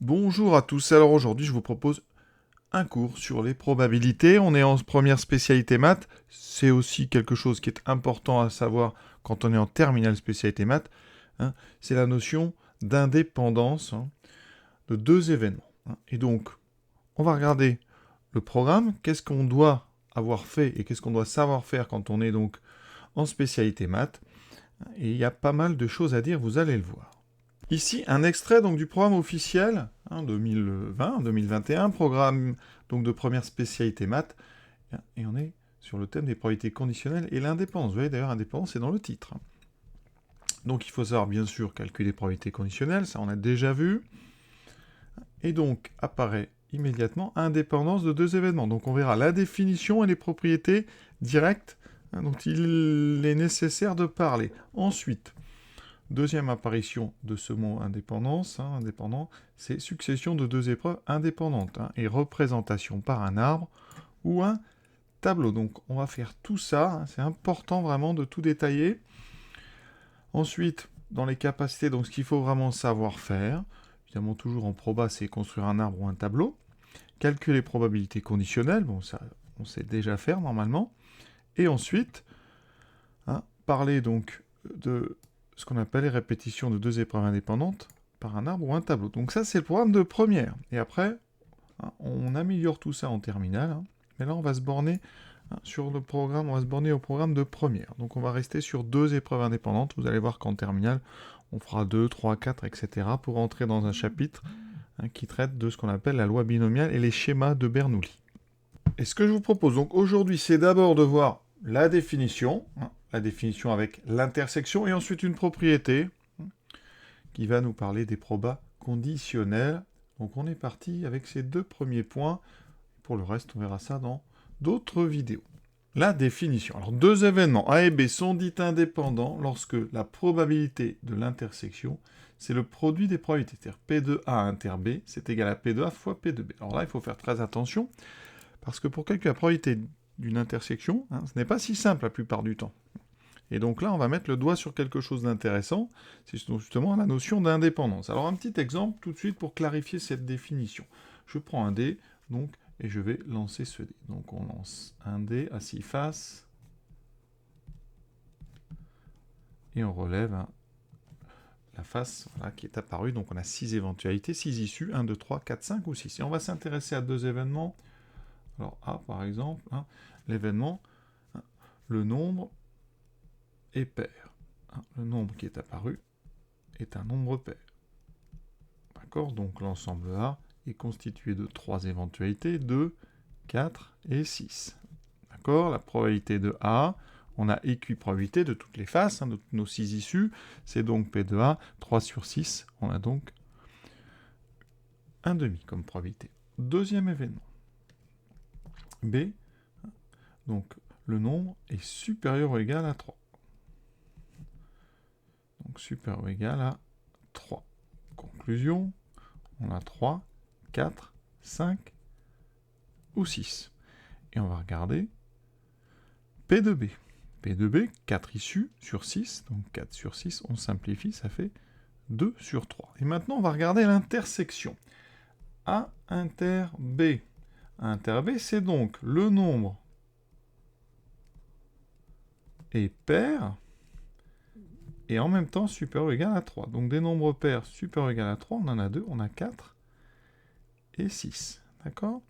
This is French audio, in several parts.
Bonjour à tous, alors aujourd'hui je vous propose un cours sur les probabilités. On est en première spécialité maths, c'est aussi quelque chose qui est important à savoir quand on est en terminale spécialité maths, hein. C'est la notion d'indépendance, hein, de deux événements, hein. Et donc, on va regarder le programme, qu'est-ce qu'on doit avoir fait et qu'est-ce qu'on doit savoir faire quand on est donc en spécialité maths. Et il y a pas mal de choses à dire, vous allez le voir. Ici, un extrait donc du programme officiel 2020-2021, programme donc de première spécialité maths, et on est sur le thème des probabilités conditionnelles et l'indépendance. Vous voyez d'ailleurs, indépendance, c'est dans le titre. Donc il faut savoir bien sûr calculer les probabilités conditionnelles, ça on a déjà vu, et donc apparaît immédiatement indépendance de deux événements. Donc on verra la définition et les propriétés directes dont il est nécessaire de parler. Ensuite, deuxième apparition de ce mot indépendance, indépendant, c'est succession de deux épreuves indépendantes, et représentation par un arbre ou un tableau. Donc on va faire tout ça, c'est important vraiment de tout détailler. Ensuite, dans les capacités, donc ce qu'il faut vraiment savoir faire, évidemment toujours en proba, c'est construire un arbre ou un tableau, calculer les probabilités conditionnelles, bon ça on sait déjà faire normalement, et ensuite, parler donc de ce qu'on appelle les répétitions de deux épreuves indépendantes par un arbre ou un tableau. Donc ça, c'est le programme de première. Et après, on améliore tout ça en terminale. Mais là, on va se borner sur le programme, on va se borner au programme de première. Donc on va rester sur deux épreuves indépendantes. Vous allez voir qu'en terminale, on fera 2, 3, 4, etc. pour entrer dans un chapitre qui traite de ce qu'on appelle la loi binomiale et les schémas de Bernoulli. Et ce que je vous propose donc aujourd'hui, c'est d'abord de voir la définition avec l'intersection, et ensuite une propriété qui va nous parler des probas conditionnels. Donc on est parti avec ces deux premiers points. Pour le reste, on verra ça dans d'autres vidéos. La définition. Alors deux événements A et B sont dits indépendants lorsque la probabilité de l'intersection, c'est le produit des probabilités. C'est-à-dire P de A inter B, c'est égal à P de A fois P de B. Alors là, il faut faire très attention, parce que pour calculer la probabilité d'une intersection, ce n'est pas si simple la plupart du temps. Et donc là, on va mettre le doigt sur quelque chose d'intéressant, c'est justement la notion d'indépendance. Alors un petit exemple tout de suite pour clarifier cette définition. Je prends un dé, donc, et je vais lancer ce dé. Donc on lance un dé à 6 faces, et on relève la face qui est apparue. Donc on a 6 éventualités, 6 issues, 1, 2, 3, 4, 5 ou 6. Et on va s'intéresser à deux événements. Alors A par exemple, l'événement, le nombre est pair. Le nombre qui est apparu est un nombre pair. D'accord? Donc l'ensemble A est constitué de 3 éventualités, 2, 4 et 6. D'accord? La probabilité de A, on a équiprobabilité de toutes les faces, de toutes nos 6 issues, c'est donc P de A, 3 sur 6, on a donc 1,5 comme probabilité. Deuxième événement. B, donc le nombre est supérieur ou égal à 3. Donc supérieur ou égal à 3. Conclusion, on a 3, 4, 5 ou 6. Et on va regarder P de B. P de B, 4 issues sur 6, donc 4 sur 6, on simplifie, ça fait 2 sur 3. Et maintenant, on va regarder l'intersection. A inter B. A inter B, c'est donc le nombre est pair, et en même temps supérieur ou égal à 3. Donc des nombres pairs supérieurs ou égal à 3, on en a 2, on a 4 et 6. D'accord?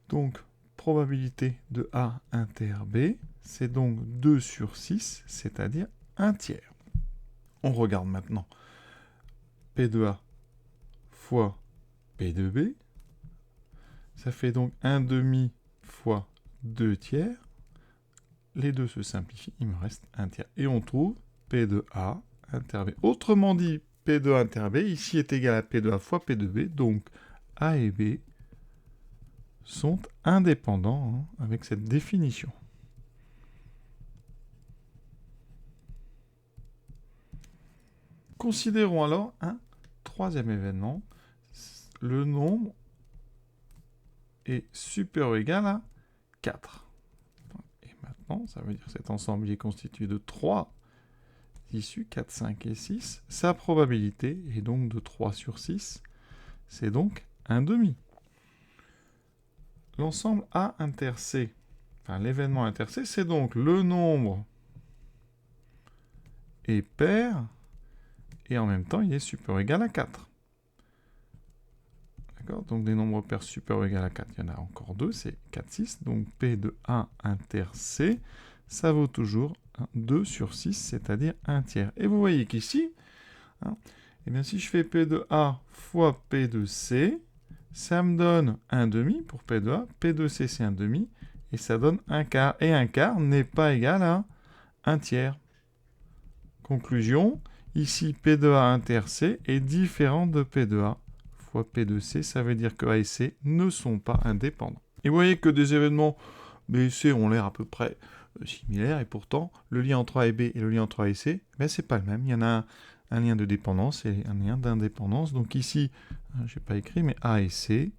Donc, probabilité de A inter B, c'est donc 2 sur 6, c'est-à-dire 1 tiers. On regarde maintenant P de A fois P de B. Ça fait donc 1,5 fois 2 tiers. Les deux se simplifient, il me reste 1 tiers. Et on trouve P de A inter B. Autrement dit, P de A inter B, ici est égal à P de A fois P de B. Donc A et B sont indépendants avec cette définition. Considérons alors un troisième événement. Le nombre est supérieur ou égal à 4. Et maintenant, ça veut dire que cet ensemble est constitué de 3 issues, 4, 5 et 6. Sa probabilité est donc de 3 sur 6, c'est donc 1 demi. L'ensemble A inter C, enfin l'événement inter C, c'est donc le nombre est pair, et en même temps, il est supérieur ou égal à 4. D'accord? Donc des nombres pairs supérieurs ou égal à 4, il y en a encore 2, c'est 4, 6. Donc P de A inter C, ça vaut toujours 2 sur 6, c'est-à-dire 1 tiers. Et vous voyez qu'ici, eh bien, si je fais P de A fois P de C, ça me donne 1 demi pour P de A, P de C c'est 1 demi, et ça donne 1 quart. Et 1 quart n'est pas égal à 1 tiers. Conclusion, ici P de A inter C est différent de P de A fois P de C, ça veut dire que A et C ne sont pas indépendants. Et vous voyez que des événements B et C ont l'air à peu près similaires, et pourtant, le lien entre A et B et le lien entre A et C, ben, c'est pas le même. Il y en a un lien de dépendance et un lien d'indépendance. Donc ici, je n'ai pas écrit, mais A et C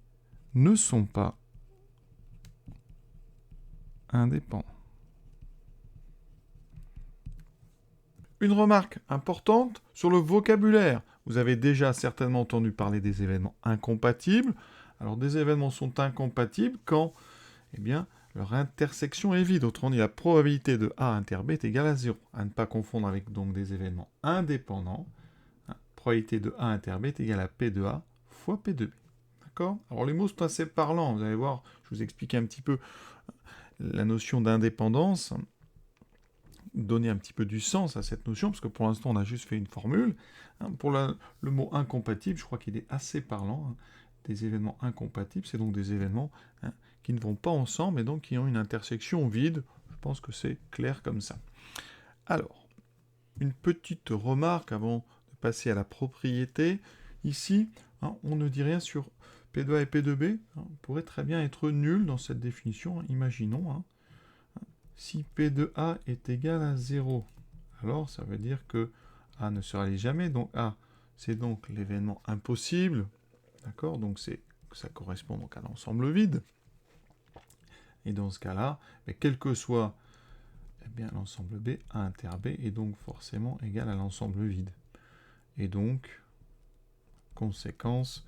ne sont pas indépendants. Une remarque importante sur le vocabulaire. Vous avez déjà certainement entendu parler des événements incompatibles. Alors des événements sont incompatibles quand eh bien, leur intersection est vide. Autrement dit, la probabilité de A inter B est égale à 0. À ne pas confondre avec donc des événements indépendants. Probabilité de A inter B est égale à P de A fois P de B. D'accord? Alors les mots sont assez parlants. Vous allez voir, je vous explique un petit peu la notion d'indépendance. Donner un petit peu du sens à cette notion, parce que pour l'instant, on a juste fait une formule. Pour le mot incompatible, je crois qu'il est assez parlant. Des événements incompatibles, c'est donc des événements qui ne vont pas ensemble et donc qui ont une intersection vide. Je pense que c'est clair comme ça. Alors, une petite remarque avant de passer à la propriété. Ici, on ne dit rien sur P de A et P de B. Pourrait très bien être nul dans cette définition. Imaginons. Si P de A est égal à 0, alors ça veut dire que A ne sera jamais. Donc A, c'est donc l'événement impossible. D'accord? Donc ça correspond donc à l'ensemble vide. Et dans ce cas-là, quel que soit l'ensemble B, A inter B est donc forcément égal à l'ensemble vide. Et donc, conséquence,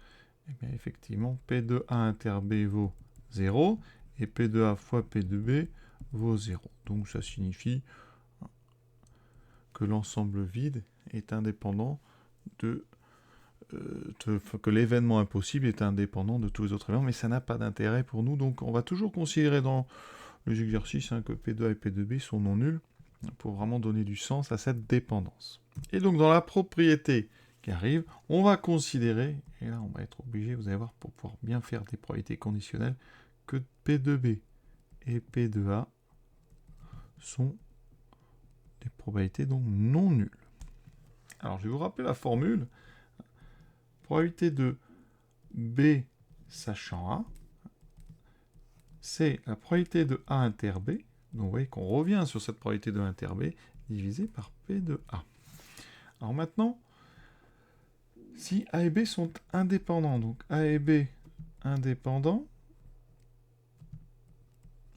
effectivement, P de A inter B vaut 0, et P de A fois P de B vaut 0. Donc ça signifie que l'ensemble vide est indépendant que l'événement impossible est indépendant de tous les autres événements, mais ça n'a pas d'intérêt pour nous. Donc on va toujours considérer dans les exercices que P de A et P de B sont non nuls pour vraiment donner du sens à cette dépendance. Et donc dans la propriété qui arrive, on va considérer, et là on va être obligé, vous allez voir, pour pouvoir bien faire des probabilités conditionnelles, que P de B et P de A sont des probabilités donc non nulles. Alors je vais vous rappeler la formule. Probabilité de B sachant A, c'est la probabilité de A inter B. Donc vous voyez qu'on revient sur cette probabilité de A inter B divisée par P de A. Alors maintenant, si A et B sont indépendants, donc A et B indépendants,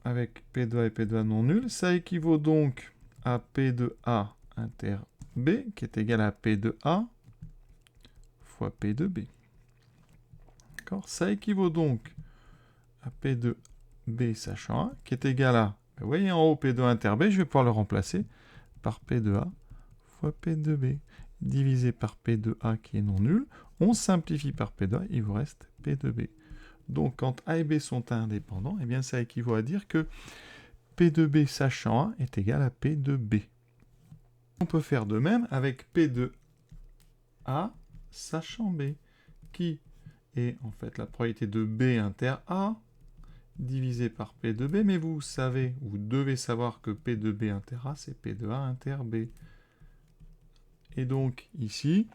avec P de A et P de A non nuls, ça équivaut donc à P de A inter B, qui est égal à P de A fois P de B. D'accord? Ça équivaut donc à P de B sachant A, qui est égal à, vous voyez en haut P de A inter B, je vais pouvoir le remplacer par P de A fois P de B, divisé par P de A qui est non nul. On simplifie par P de A, il vous reste P de B. Donc quand A et B sont indépendants, eh bien ça équivaut à dire que P de B sachant A est égal à P de B. On peut faire de même avec P de A sachant B, qui est en fait la probabilité de B inter A divisé par P de B, mais vous savez, vous devez savoir que P de B inter A, c'est P de A inter B. Et donc ici,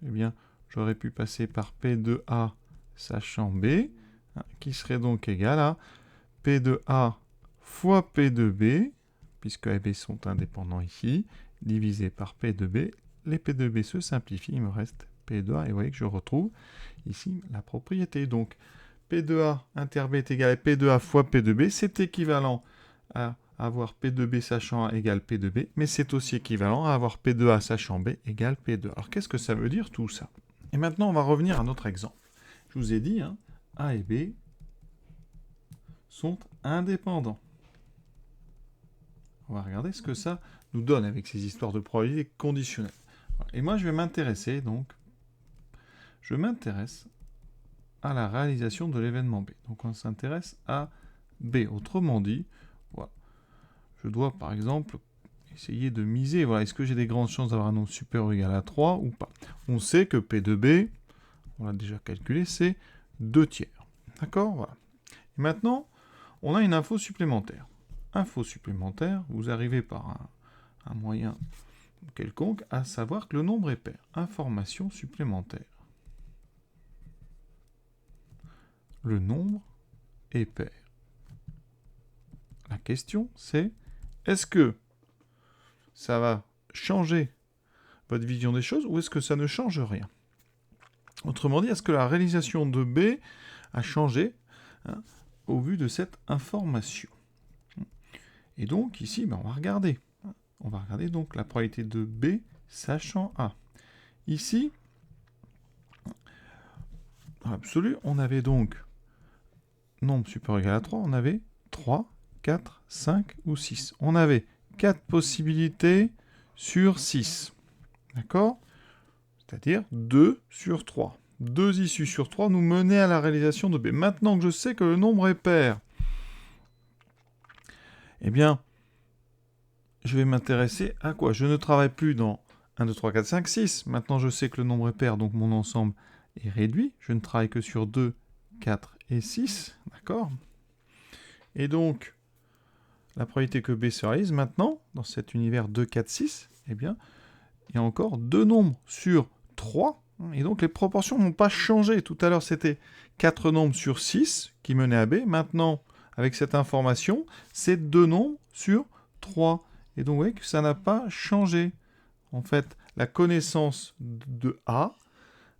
eh bien, j'aurais pu passer par P de A sachant B, qui serait donc égal à P de A fois P de B, puisque A et B sont indépendants ici, divisé par P de B. Les P de B se simplifient, il me reste P de A, et vous voyez que je retrouve ici la propriété. Donc P de A inter B est égal à P de A fois P de B, c'est équivalent à avoir P de B sachant A égale P de B, mais c'est aussi équivalent à avoir P de A sachant B égale P de A. Alors qu'est-ce que ça veut dire tout ça? Et maintenant on va revenir à notre exemple. je vous ai dit, hein, A et B sont indépendants. On va regarder ce que ça nous donne avec ces histoires de probabilité conditionnelle. Et moi, je vais m'intéresser, donc, je m'intéresse à la réalisation de l'événement B. Donc, on s'intéresse à B. Autrement dit, voilà, je dois, par exemple, essayer de miser, voilà, est-ce que j'ai des grandes chances d'avoir un nombre supérieur ou égal à 3 ou pas? On sait que P de B, on l'a déjà calculé, c'est 2 tiers. D'accord? Voilà. Et maintenant, on a une info supplémentaire. Info supplémentaire, vous arrivez par un moyen quelconque à savoir que le nombre est pair. Information supplémentaire. Le nombre est pair. La question, c'est est-ce que ça va changer votre vision des choses ou est-ce que ça ne change rien? Autrement dit, est-ce que la réalisation de B a changé au vu de cette information? Et donc, ici, on va regarder. On va regarder donc la probabilité de B sachant A. Ici, dans l'absolu, on avait donc nombre supérieur ou égal à 3, on avait 3, 4, 5 ou 6. On avait 4 possibilités sur 6. D'accord? C'est-à-dire 2 sur 3. 2 issues sur 3 nous menaient à la réalisation de B. Maintenant que je sais que le nombre est pair, eh bien, je vais m'intéresser à quoi? Je ne travaille plus dans 1, 2, 3, 4, 5, 6. Maintenant, je sais que le nombre est pair, donc mon ensemble est réduit. Je ne travaille que sur 2, 4 et 6. D'accord? Et donc, la probabilité que B se réalise maintenant, dans cet univers 2, 4, 6, eh bien, il y a encore 2 nombres sur 3. Et donc, les proportions n'ont pas changé. Tout à l'heure, c'était 4 nombres sur 6 qui menaient à B. Maintenant, avec cette information, c'est 2 nombres sur 3. Et donc, vous voyez que ça n'a pas changé. En fait, la connaissance de A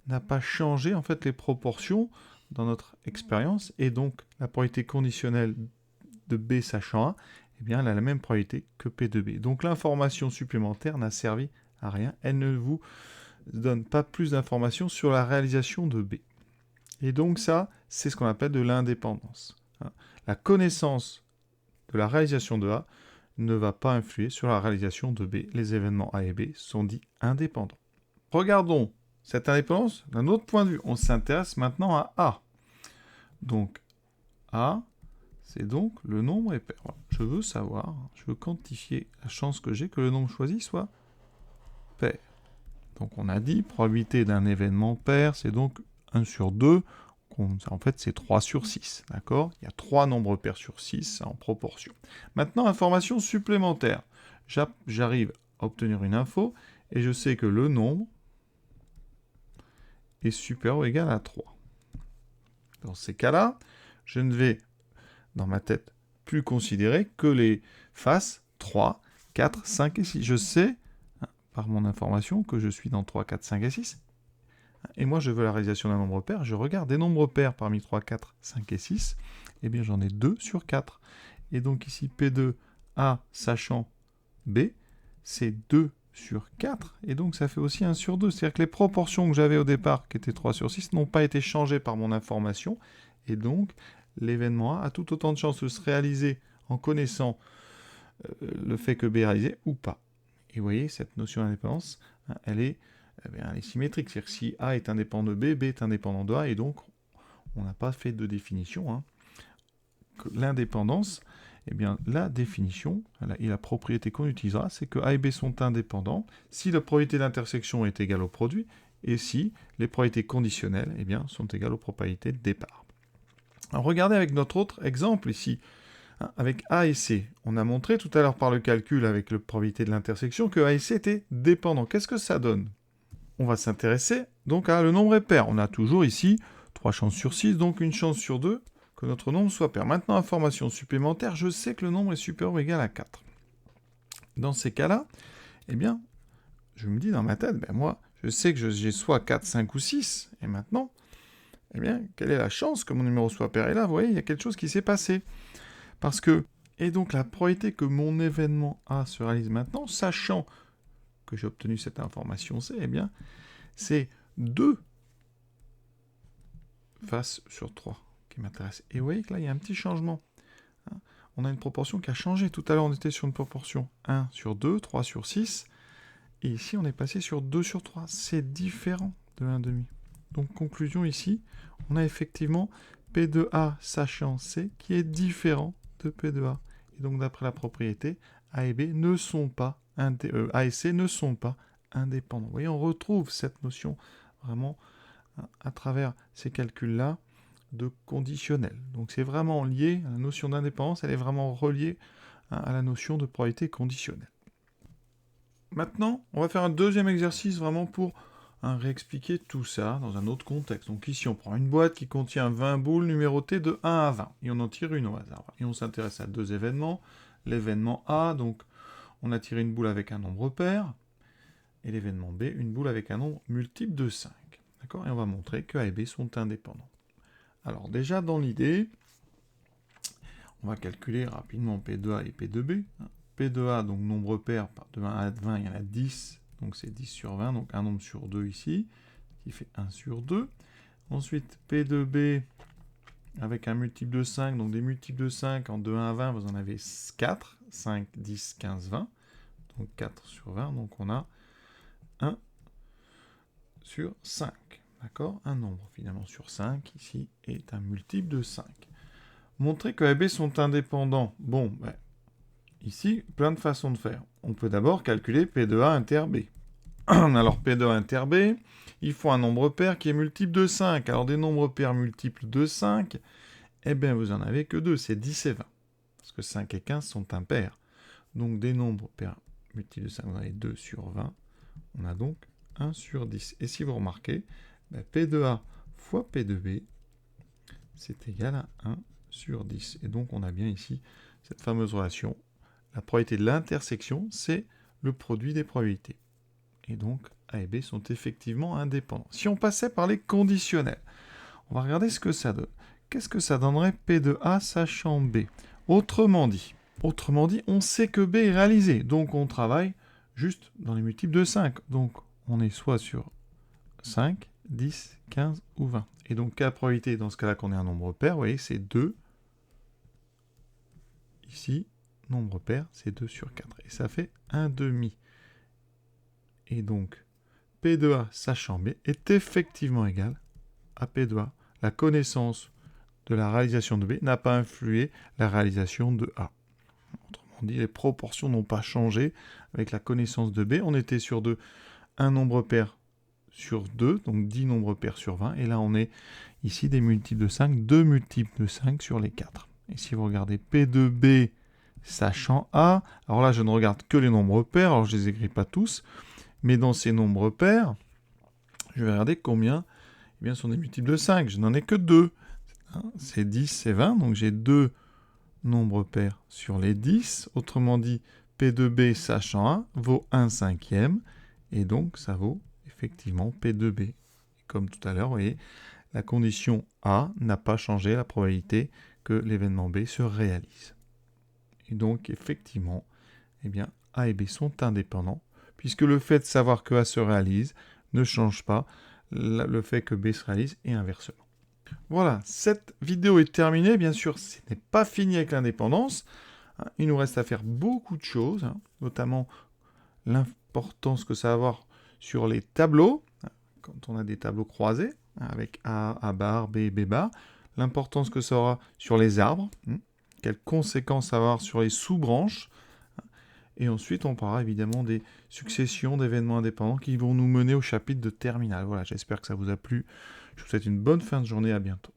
n'a pas changé en fait les proportions dans notre expérience. Et donc, la probabilité conditionnelle de B sachant A, eh bien, elle a la même probabilité que P de B. Donc, l'information supplémentaire n'a servi à rien. Elle ne vous donne pas plus d'informations sur la réalisation de B. Et donc, ça, c'est ce qu'on appelle de l'indépendance. La connaissance de la réalisation de A ne va pas influer sur la réalisation de B. Les événements A et B sont dits indépendants. Regardons cette indépendance d'un autre point de vue. On s'intéresse maintenant à A. Donc, A, c'est donc le nombre est pair. Voilà. Je veux savoir, je veux quantifier la chance que j'ai que le nombre choisi soit pair. Donc, on a dit, probabilité d'un événement pair, c'est donc 1 sur 2. En fait, c'est 3 sur 6, d'accord? Il y a 3 nombres pairs sur 6 en proportion. Maintenant, information supplémentaire. J'arrive à obtenir une info et je sais que le nombre est supérieur ou égal à 3. Dans ces cas-là, je ne vais, dans ma tête, plus considérer que les faces 3, 4, 5 et 6. Je sais, par mon information, que je suis dans 3, 4, 5 et 6. Et moi, je veux la réalisation d'un nombre pair. Je regarde des nombres pairs parmi 3, 4, 5 et 6. Eh bien, j'en ai 2 sur 4. Et donc ici, P2A sachant B, c'est 2 sur 4. Et donc, ça fait aussi 1 sur 2. C'est-à-dire que les proportions que j'avais au départ, qui étaient 3 sur 6, n'ont pas été changées par mon information. Et donc, l'événement A a tout autant de chances de se réaliser en connaissant le fait que B est réalisé ou pas. Et vous voyez, cette notion d'indépendance, elle est symétrique. C'est-à-dire que si A est indépendant de B, B est indépendant de A, et donc on n'a pas fait de définition. L'indépendance, eh bien la définition et la propriété qu'on utilisera, c'est que A et B sont indépendants si la probabilité d'intersection est égale au produit, et si les probabilités conditionnelles eh bien, sont égales aux probabilités de départ. Alors regardez avec notre autre exemple ici. Avec A et C, on a montré tout à l'heure par le calcul avec la probabilité de l'intersection que A et C étaient dépendants. Qu'est-ce que ça donne? On va s'intéresser donc à le nombre est pair. On a toujours ici 3 chances sur 6, donc une chance sur 2 que notre nombre soit pair. Maintenant, information supplémentaire, je sais que le nombre est supérieur ou égal à 4. Dans ces cas-là, eh bien, je me dis dans ma tête, moi, je sais que j'ai soit 4, 5 ou 6, et maintenant, eh bien, quelle est la chance que mon numéro soit pair? Et là, vous voyez, il y a quelque chose qui s'est passé. Parce que, et donc la probabilité que mon événement A se réalise maintenant, sachant que j'ai obtenu cette information C, eh bien, c'est 2 face sur 3 qui m'intéresse. Et vous voyez que là, il y a un petit changement. Hein. On a une proportion qui a changé. Tout à l'heure, on était sur une proportion 1 sur 2, 3 sur 6. Et ici, on est passé sur 2 sur 3. C'est différent de 1,5. Donc, conclusion ici, on a effectivement P de A sachant C qui est différent de P de A. Et donc, d'après la propriété, A et B ne sont pas A et C ne sont pas indépendants. Vous voyez, on retrouve cette notion vraiment à travers ces calculs-là de conditionnel. Donc, c'est vraiment lié à la notion d'indépendance, elle est vraiment reliée à la notion de probabilité conditionnelle. Maintenant, on va faire un deuxième exercice vraiment pour réexpliquer tout ça dans un autre contexte. Donc ici, on prend une boîte qui contient 20 boules numérotées de 1 à 20. Et on en tire une au hasard. Et on s'intéresse à deux événements. L'événement A, donc on a tiré une boule avec un nombre pair. Et l'événement B, une boule avec un nombre multiple de 5. D'accord ? Et on va montrer que A et B sont indépendants. Alors déjà, dans l'idée, on va calculer rapidement P de A et P de B. P de A, donc nombre pair, de 1 à 20, il y en a 10, donc c'est 10 sur 20, donc un nombre sur 2 ici, qui fait 1 sur 2. Ensuite, P de B, avec un multiple de 5, donc des multiples de 5, en de 1 à 20, vous en avez 4, 5, 10, 15, 20, donc 4 sur 20, donc on a 1 sur 5, d'accord ? Un nombre finalement sur 5, ici, est un multiple de 5. Montrer que A et B sont indépendants, bon, ben, ici, plein de façons de faire. On peut d'abord calculer P de A inter B. Alors, P de A inter B, il faut un nombre pair qui est multiple de 5. Alors, des nombres pairs multiples de 5, eh bien, vous n'en avez que 2, c'est 10 et 20. Parce que 5 et 15 sont impairs. Donc, des nombres pairs multiples de 5, vous en avez 2 sur 20. On a donc 1 sur 10. Et si vous remarquez, ben, P de A fois P de B, c'est égal à 1 sur 10. Et donc, on a bien ici cette fameuse relation. La probabilité de l'intersection, c'est le produit des probabilités. Et donc, A et B sont effectivement indépendants. Si on passait par les conditionnels, on va regarder ce que ça donne. Qu'est-ce que ça donnerait P de A sachant B ? Autrement dit, on sait que B est réalisé. Donc, on travaille juste dans les multiples de 5. Donc, on est soit sur 5, 10, 15 ou 20. Et donc, quelle probabilité dans ce cas-là qu'on ait un nombre pair ? Vous voyez, c'est 2. Ici, nombre pair, c'est 2 sur 4. Et ça fait 1,5. Et donc, P de A sachant B est effectivement égal à P de A. La connaissance de la réalisation de B n'a pas influé la réalisation de A. Autrement dit, les proportions n'ont pas changé avec la connaissance de B. On était sur un nombre pair sur 2, donc 10 nombres pairs sur 20. Et là, on est ici des multiples de 5, 2 multiples de 5 sur les 4. Et si vous regardez P de B sachant A, alors là, je ne regarde que les nombres pairs, alors je ne les écris pas tous, mais dans ces nombres pairs, je vais regarder combien eh bien, sont des multiples de 5. Je n'en ai que 2. C'est 10 et 20, donc j'ai 2 nombres pairs sur les 10. Autrement dit, P de B sachant A vaut 1/5, et donc ça vaut effectivement P de B. Et comme tout à l'heure, vous voyez, la condition A n'a pas changé la probabilité que l'événement B se réalise. Et donc, effectivement, eh bien, A et B sont indépendants, puisque le fait de savoir que A se réalise ne change pas le fait que B se réalise et inversement. Voilà, cette vidéo est terminée. Bien sûr, ce n'est pas fini avec l'indépendance. Il nous reste à faire beaucoup de choses, notamment l'importance que ça va avoir sur les tableaux, quand on a des tableaux croisés, avec A bar, B bar, l'importance que ça aura sur les arbres, quelles conséquences ça va avoir sur les sous-branches, et ensuite on parlera évidemment des successions d'événements indépendants qui vont nous mener au chapitre de terminale. Voilà, j'espère que ça vous a plu. Je vous souhaite une bonne fin de journée, à bientôt.